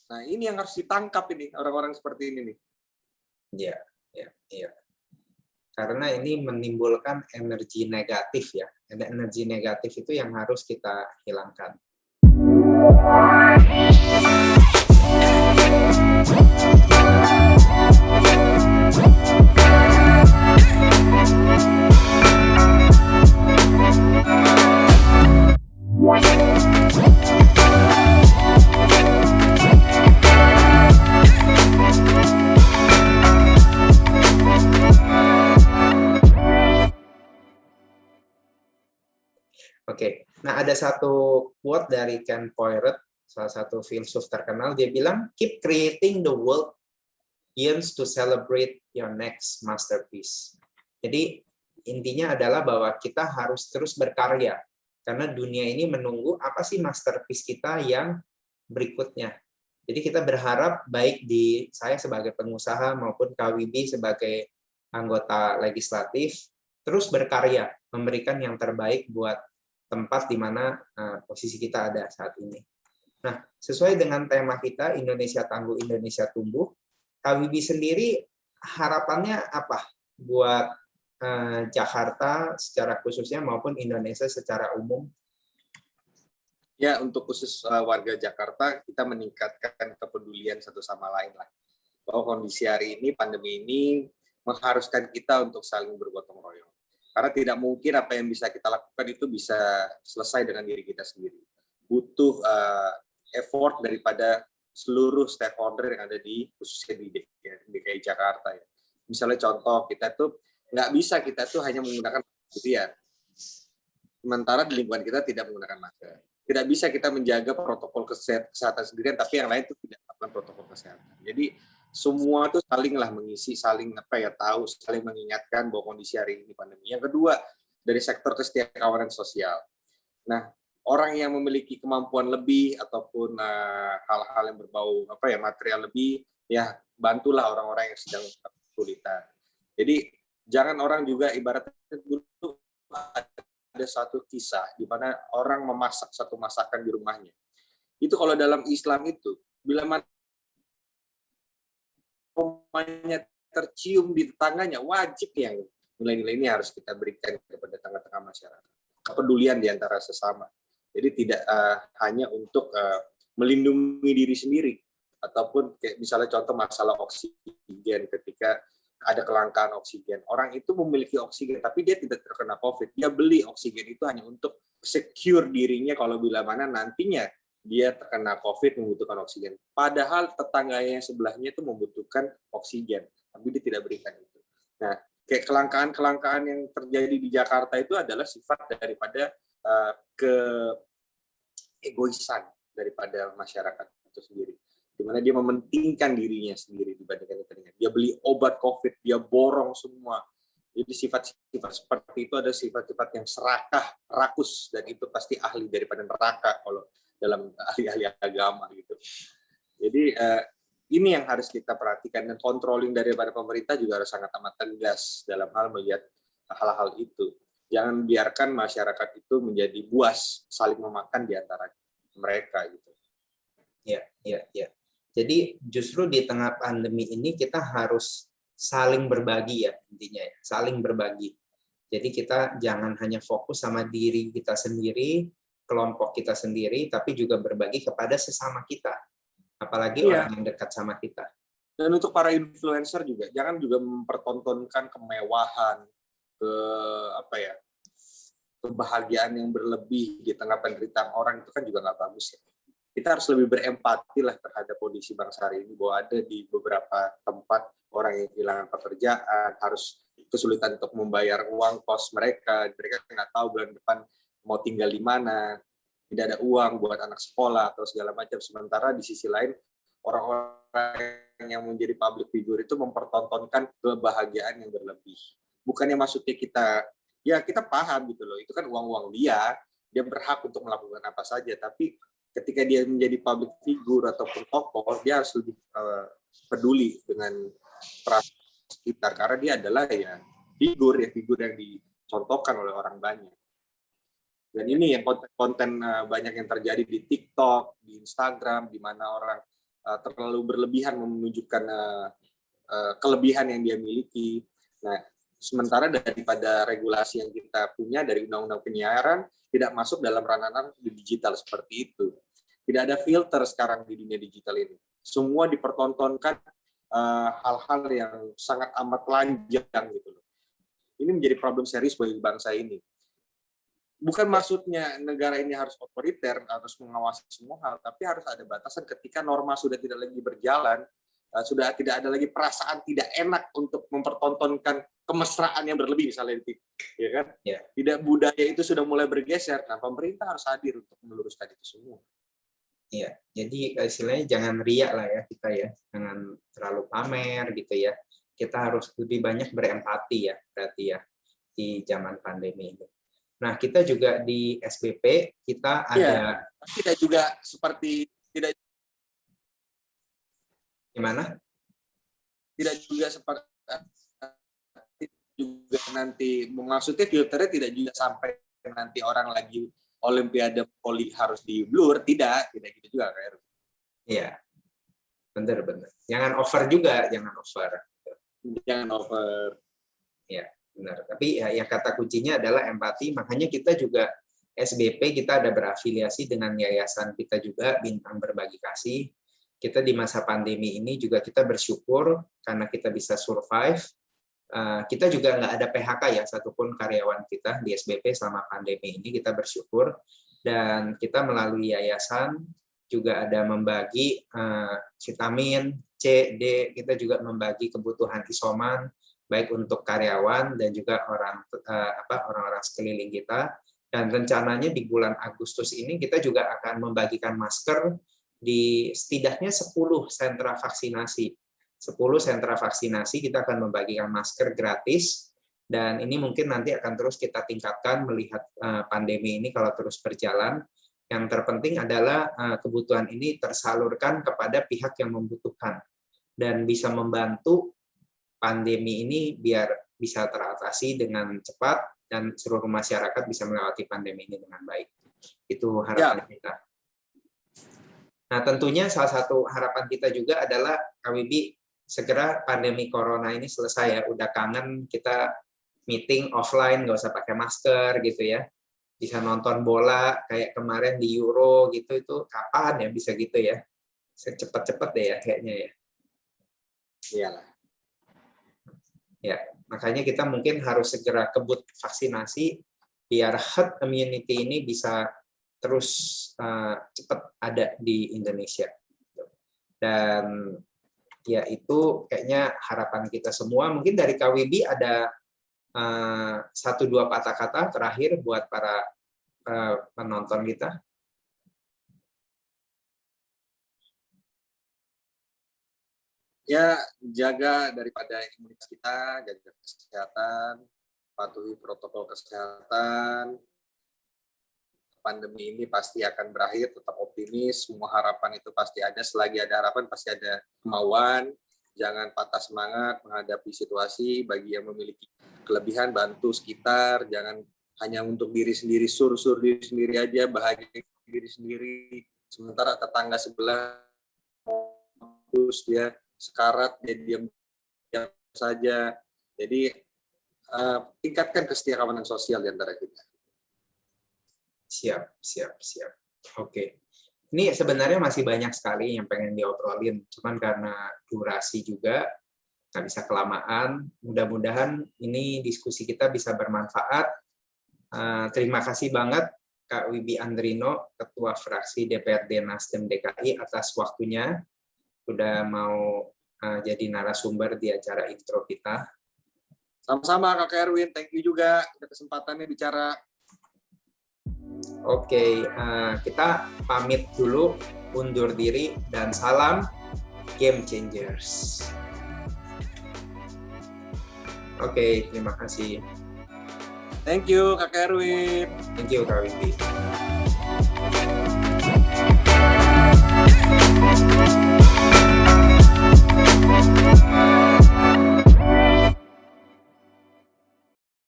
Nah, ini yang harus ditangkap ini, orang-orang seperti ini nih. Iya, iya, iya. Karena ini menimbulkan energi negatif ya. Energi negatif itu yang harus kita hilangkan. Oke, nah ada satu quote dari Ken Poirot, salah satu filsuf terkenal, dia bilang, keep creating, the world yearns to celebrate your next masterpiece. Jadi intinya adalah bahwa kita harus terus berkarya, karena dunia ini menunggu apa sih masterpiece kita yang berikutnya. Jadi kita berharap baik di saya sebagai pengusaha maupun KWB sebagai anggota legislatif, terus berkarya, memberikan yang terbaik buat tempat di mana posisi kita ada saat ini. Nah, sesuai dengan tema kita, Indonesia Tangguh, Indonesia Tumbuh, KWB sendiri harapannya apa buat Jakarta secara khususnya maupun Indonesia secara umum? Ya, untuk khusus warga Jakarta, kita meningkatkan kepedulian satu sama lain lah. Bahwa kondisi hari ini, pandemi ini, mengharuskan kita untuk saling bergotong royong. Karena tidak mungkin apa yang bisa kita lakukan itu bisa selesai dengan diri kita sendiri. Butuh effort daripada seluruh stakeholder yang ada di khususnya di DKI Jakarta ya. Misalnya contoh kita tuh nggak bisa kita tuh hanya menggunakan masker, sementara di lingkungan kita tidak menggunakan masker. Tidak bisa kita menjaga protokol kesehatan sendirian, tapi yang lain itu tidak melakukan protokol kesehatan. Jadi semua itu salinglah mengisi, saling tahu, saling mengingatkan bahwa kondisi hari ini pandemi. Yang kedua, dari sektor kesetiakawanan sosial. Nah, orang yang memiliki kemampuan lebih ataupun hal-hal yang berbau material lebih, ya bantulah orang-orang yang sedang kesulitan. Jadi jangan orang juga ibaratnya dulu ada satu kisah di mana orang memasak satu masakan di rumahnya. Itu kalau dalam Islam itu bila mana aromanya tercium di tetangganya, wajib yang nilai-nilai ini harus kita berikan kepada tengah-tengah masyarakat. Kepedulian di antara sesama. Jadi tidak hanya untuk melindungi diri sendiri, ataupun kayak misalnya contoh masalah oksigen ketika ada kelangkaan oksigen. Orang itu memiliki oksigen, tapi dia tidak terkena COVID. Dia beli oksigen itu hanya untuk secure dirinya kalau bila mana nantinya dia terkena COVID membutuhkan oksigen. Padahal tetangganya yang sebelahnya itu membutuhkan oksigen, tapi dia tidak berikan itu. Nah, kayak kelangkaan yang terjadi di Jakarta itu adalah sifat daripada keegoisan daripada masyarakat itu sendiri. Di mana dia mementingkan dirinya sendiri dibandingkan kepentingan. Dia beli obat COVID, dia borong semua. Jadi sifat-sifat seperti itu ada sifat-sifat yang serakah, rakus, dan itu pasti ahli daripada neraka kalau dalam ahli-ahli agama gitu. Jadi ini yang harus kita perhatikan, dan controlling daripada pemerintah juga harus sangat amat tegas dalam hal melihat hal-hal itu. Jangan biarkan masyarakat itu menjadi buas saling memakan di antara mereka gitu. Ya. Jadi justru di tengah pandemi ini kita harus saling berbagi ya intinya ya, saling berbagi. Jadi kita jangan hanya fokus sama diri kita sendiri, kelompok kita sendiri, tapi juga berbagi kepada sesama kita, apalagi orang yang dekat sama kita. Dan untuk para influencer juga, jangan juga mempertontonkan kemewahan, kebahagiaan yang berlebih di tengah penderitaan orang, itu kan juga nggak bagus ya. Kita harus lebih berempati lah terhadap kondisi bangsa hari ini, bahwa ada di beberapa tempat orang yang kehilangan pekerjaan, harus kesulitan untuk membayar uang kos mereka nggak tahu bulan depan mau tinggal di mana, tidak ada uang buat anak sekolah atau segala macam. Sementara di sisi lain orang-orang yang menjadi public figure itu mempertontonkan kebahagiaan yang berlebih. Bukannya maksudnya kita paham gitu loh, itu kan uang dia berhak untuk melakukan apa saja, tapi ketika dia menjadi public figure ataupun tokoh, dia harus lebih peduli dengan perasaan sekitar, karena dia adalah figur yang dicontohkan oleh orang banyak. Dan ini yang konten banyak yang terjadi di TikTok, di Instagram, di mana orang terlalu berlebihan menunjukkan kelebihan yang dia miliki. Nah, sementara daripada regulasi yang kita punya dari Undang-Undang Penyiaran tidak masuk dalam ranah digital seperti itu. Tidak ada filter sekarang di dunia digital ini. Semua dipertontonkan hal-hal yang sangat amat telanjang gitu loh. Ini menjadi problem serius bagi bangsa ini. Bukan maksudnya negara ini harus otoriter, harus mengawasi semua hal, tapi harus ada batasan ketika norma sudah tidak lagi berjalan, sudah tidak ada lagi perasaan tidak enak untuk mempertontonkan kemesraan yang berlebih misalnya, ya kan? Ya. Tidak, budaya itu sudah mulai bergeser. Nah, pemerintah harus hadir untuk meluruskan itu semua. Iya, jadi istilahnya jangan riak lah ya kita ya, jangan terlalu pamer gitu ya. Kita harus lebih banyak berempati ya, berarti ya di zaman pandemi ini. Nah, kita juga di SBP kita ada tidak juga seperti tidak gimana? Tidak juga seperti juga nanti maksudnya filternya tidak juga sampai nanti orang lagi Olimpiade voli harus di blur, tidak gitu juga kayak. Iya, benar. Jangan over juga, jangan over. Ya, benar. Tapi ya kata kuncinya adalah empati. Makanya kita juga SBP kita ada berafiliasi dengan yayasan kita juga Bintang Berbagi Kasih. Kita di masa pandemi ini juga kita bersyukur karena kita bisa survive. Kita juga nggak ada PHK ya, satupun karyawan kita di SBP selama pandemi ini, kita bersyukur. Dan kita melalui yayasan juga ada membagi vitamin C, D, kita juga membagi kebutuhan isoman, baik untuk karyawan dan juga orang-orang sekeliling kita. Dan rencananya di bulan Agustus ini kita juga akan membagikan masker di setidaknya 10 sentra vaksinasi. 10 sentra vaksinasi kita akan membagikan masker gratis, dan ini mungkin nanti akan terus kita tingkatkan melihat pandemi ini kalau terus berjalan. Yang terpenting adalah kebutuhan ini tersalurkan kepada pihak yang membutuhkan dan bisa membantu pandemi ini biar bisa teratasi dengan cepat dan seluruh masyarakat bisa melewati pandemi ini dengan baik. Itu harapan kita. Nah, tentunya salah satu harapan kita juga adalah KWB segera pandemi corona ini selesai ya, udah kangen kita meeting offline, nggak usah pakai masker gitu ya, bisa nonton bola kayak kemarin di Euro gitu, itu kapan ya bisa gitu ya, secepat-cepat deh ya kayaknya ya. Iyalah. Ya, makanya kita mungkin harus segera kebut vaksinasi biar herd immunity ini bisa terus cepat ada di Indonesia. Dan ya itu kayaknya harapan kita semua. Mungkin dari KWB ada 1-2 patah kata terakhir buat para penonton kita. Ya, jaga daripada imunitas kita, jaga kesehatan, patuhi protokol kesehatan. Pandemi ini pasti akan berakhir, tetap optimis, semua harapan itu pasti ada, selagi ada harapan pasti ada kemauan. Jangan patah semangat menghadapi situasi. Bagi yang memiliki kelebihan, bantu sekitar, jangan hanya untuk diri sendiri, sur-sur diri sendiri aja, bahagia diri sendiri, sementara tetangga sebelah terus dia sekarat, dia diam saja. Jadi tingkatkan kesetiakawanan sosial di antara kita. Siap. Oke. Ini sebenarnya masih banyak sekali yang pengen diobrolin, cuman karena durasi juga nggak bisa kelamaan. Mudah-mudahan ini diskusi kita bisa bermanfaat. Terima kasih banget Kak Wibi Andrino, Ketua Fraksi DPRD Nasdem DKI, atas waktunya sudah mau jadi narasumber di acara intro kita. Sama-sama Kak Erwin, thank you juga ada kesempatannya bicara. Oke, kita pamit dulu, undur diri, dan salam Game Changers. Oke, terima kasih. Thank you Kak Erwin. Thank you Kak Wibi.